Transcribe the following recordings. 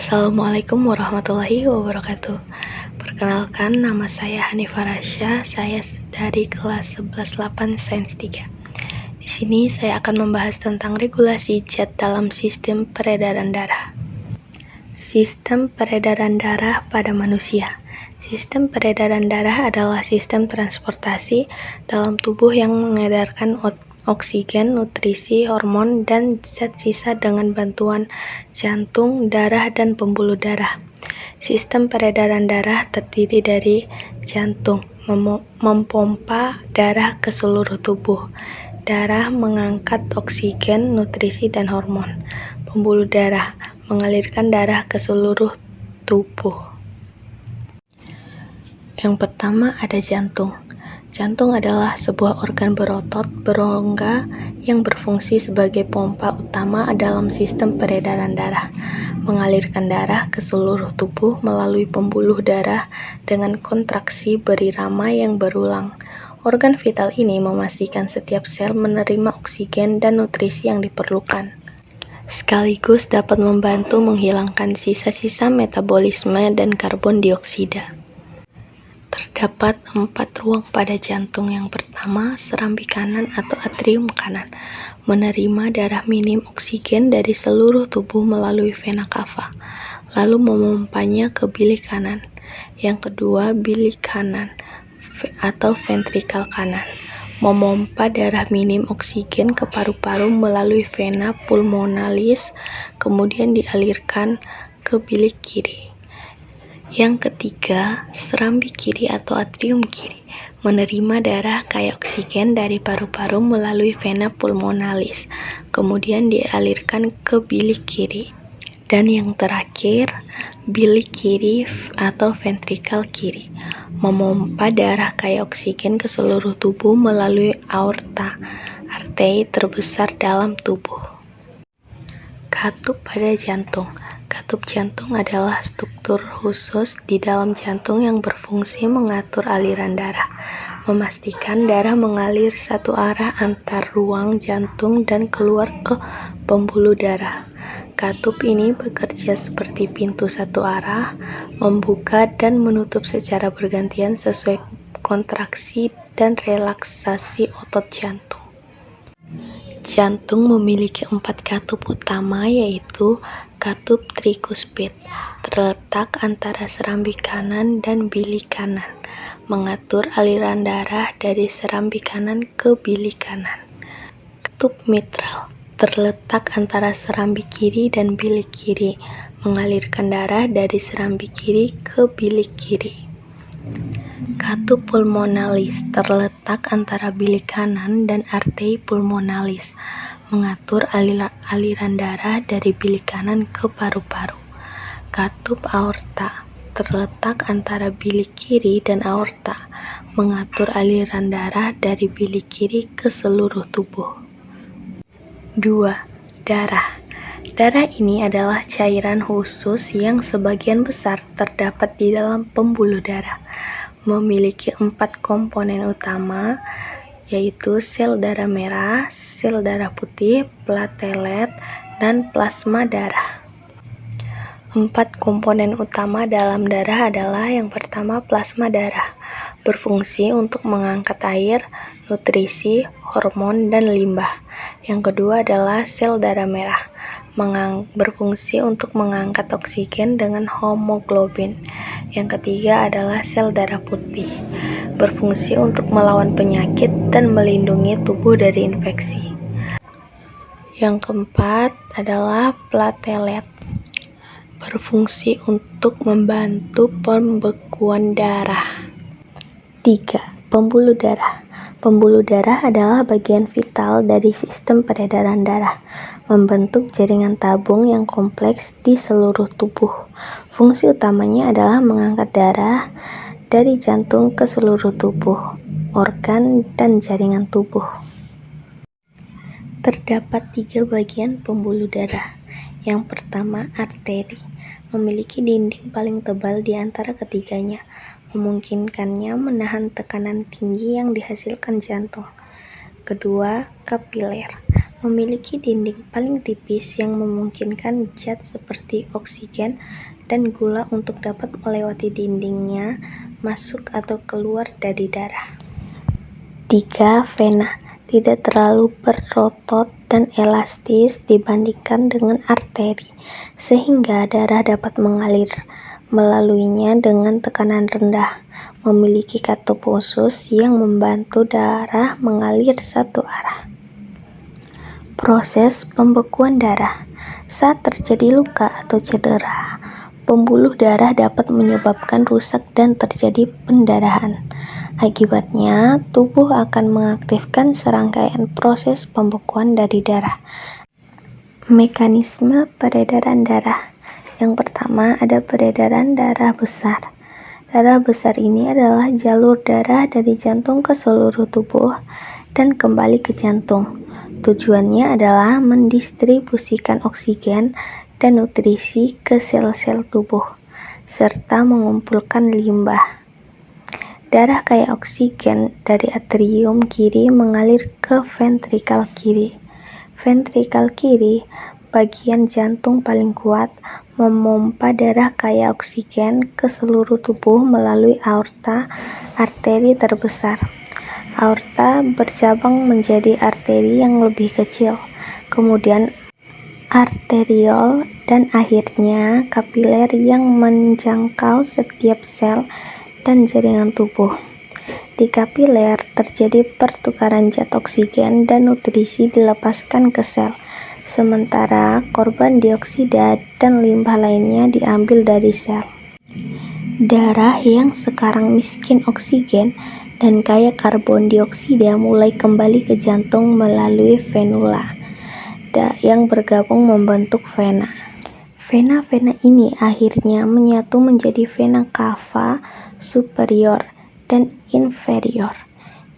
Assalamualaikum warahmatullahi wabarakatuh. Perkenalkan, nama saya Hanifah Rasya. Saya dari kelas 11-8 Sains 3. Di sini saya akan membahas tentang regulasi zat dalam sistem peredaran darah. Sistem peredaran darah pada manusia. Sistem peredaran darah adalah sistem transportasi dalam tubuh yang mengedarkan oksigen, nutrisi, hormon, dan zat sisa dengan bantuan jantung, darah, dan pembuluh darah. Sistem peredaran darah terdiri dari jantung, mempompa darah ke seluruh tubuh. Darah mengangkat oksigen, nutrisi, dan hormon. Pembuluh darah mengalirkan darah ke seluruh tubuh. Yang pertama ada jantung. Jantung adalah sebuah organ berotot berongga yang berfungsi sebagai pompa utama dalam sistem peredaran darah, mengalirkan darah ke seluruh tubuh melalui pembuluh darah dengan kontraksi berirama yang berulang. Organ vital ini memastikan setiap sel menerima oksigen dan nutrisi yang diperlukan, sekaligus dapat membantu menghilangkan sisa-sisa metabolisme dan karbon dioksida. Terdapat 4 ruang pada jantung. Yang pertama, serambi kanan atau atrium kanan, menerima darah minim oksigen dari seluruh tubuh melalui vena cava, lalu memompanya ke bilik kanan. Yang kedua, bilik kanan atau ventrikel kanan, memompa darah minim oksigen ke paru-paru melalui vena pulmonalis, kemudian dialirkan ke bilik kiri. Yang ketiga, serambi kiri atau atrium kiri, menerima darah kaya oksigen dari paru-paru melalui vena pulmonalis, kemudian dialirkan ke bilik kiri. Dan yang terakhir, bilik kiri atau ventrikel kiri, memompa darah kaya oksigen ke seluruh tubuh melalui aorta, arteri terbesar dalam tubuh. Katup pada jantung. Katup jantung adalah struktur khusus di dalam jantung yang berfungsi mengatur aliran darah, memastikan darah mengalir satu arah antar ruang jantung dan keluar ke pembuluh darah. Katup ini bekerja seperti pintu satu arah, membuka dan menutup secara bergantian sesuai kontraksi dan relaksasi otot jantung. Jantung memiliki 4 katup utama, yaitu katup trikuspid, terletak antara serambi kanan dan bilik kanan, mengatur aliran darah dari serambi kanan ke bilik kanan. Katup mitral, terletak antara serambi kiri dan bilik kiri, mengalirkan darah dari serambi kiri ke bilik kiri. Katup pulmonalis, terletak antara bilik kanan dan arteri pulmonalis, mengatur aliran darah dari bilik kanan ke paru-paru. Katup aorta, terletak antara bilik kiri dan aorta, mengatur aliran darah dari bilik kiri ke seluruh tubuh. 2. Darah. Darah ini adalah cairan khusus yang sebagian besar terdapat di dalam pembuluh darah. Memiliki 4 komponen utama, yaitu sel darah merah, sel darah putih, platelet, dan plasma darah. 4 komponen utama dalam darah adalah: yang pertama, plasma darah, berfungsi untuk mengangkat air, nutrisi, hormon, dan limbah. Yang kedua adalah sel darah merah, berfungsi untuk mengangkat oksigen dengan hemoglobin. Yang ketiga adalah sel darah putih, berfungsi untuk melawan penyakit dan melindungi tubuh dari infeksi. Yang keempat adalah platelet, berfungsi untuk membantu pembekuan darah. 3. Pembuluh darah. Pembuluh darah adalah bagian vital dari sistem peredaran darah, membentuk jaringan tabung yang kompleks di seluruh tubuh. Fungsi utamanya adalah mengangkat darah dari jantung ke seluruh tubuh, organ, dan jaringan tubuh. Terdapat 3 bagian pembuluh darah. Yang pertama, arteri, memiliki dinding paling tebal di antara ketiganya, memungkinkannya menahan tekanan tinggi yang dihasilkan jantung. Kedua, kapiler, memiliki dinding paling tipis yang memungkinkan zat seperti oksigen dan gula untuk dapat melewati dindingnya, masuk atau keluar dari darah. 3. Vena tidak terlalu berotot dan elastis dibandingkan dengan arteri, sehingga darah dapat mengalir melaluinya dengan tekanan rendah. Memiliki katup khusus yang membantu darah mengalir satu arah. Proses pembekuan darah. Saat terjadi luka atau cedera, pembuluh darah dapat menyebabkan rusak dan terjadi pendarahan. Akibatnya, tubuh akan mengaktifkan serangkaian proses pembekuan dari darah. Mekanisme peredaran darah. Yang pertama, ada peredaran darah besar. Darah besar ini adalah jalur darah dari jantung ke seluruh tubuh dan kembali ke jantung. Tujuannya adalah mendistribusikan oksigen dan nutrisi ke sel-sel tubuh, serta mengumpulkan limbah. Darah kaya oksigen dari atrium kiri mengalir ke ventrikal kiri. Ventrikal kiri, bagian jantung paling kuat, memompa darah kaya oksigen ke seluruh tubuh melalui aorta, arteri terbesar. Aorta bercabang menjadi arteri yang lebih kecil, kemudian arteriol, dan akhirnya kapiler yang menjangkau setiap sel dan jaringan tubuh. Di kapiler terjadi pertukaran zat oksigen dan nutrisi dilepaskan ke sel, sementara karbon dioksida dan limbah lainnya diambil dari sel. Darah yang sekarang miskin oksigen dan kaya karbon dioksida mulai kembali ke jantung melalui venula yang bergabung membentuk vena. Vena-vena ini akhirnya menyatu menjadi vena cava superior dan inferior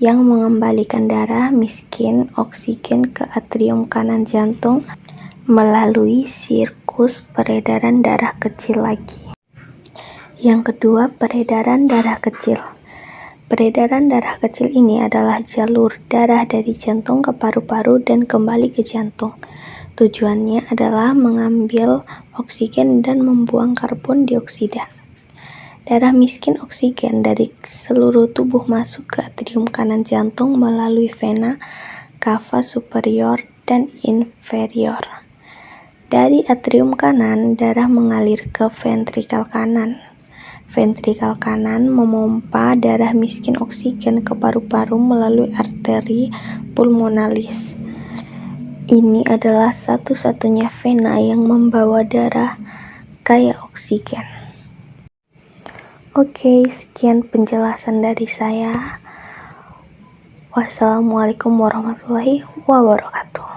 yang mengembalikan darah miskin oksigen ke atrium kanan jantung melalui siklus peredaran darah kecil lagi. Yang kedua, peredaran darah kecil. Peredaran darah kecil ini adalah jalur darah dari jantung ke paru-paru dan kembali ke jantung. Tujuannya adalah mengambil oksigen dan membuang karbon dioksida. Darah miskin oksigen dari seluruh tubuh masuk ke atrium kanan jantung melalui vena cava superior dan inferior. Dari atrium kanan, darah mengalir ke ventrikal kanan. Ventrikal kanan memompa darah miskin oksigen ke paru-paru melalui arteri pulmonalis. Ini adalah satu-satunya vena yang membawa darah kaya oksigen. Oke, sekian penjelasan dari saya. Wassalamualaikum warahmatullahi wabarakatuh.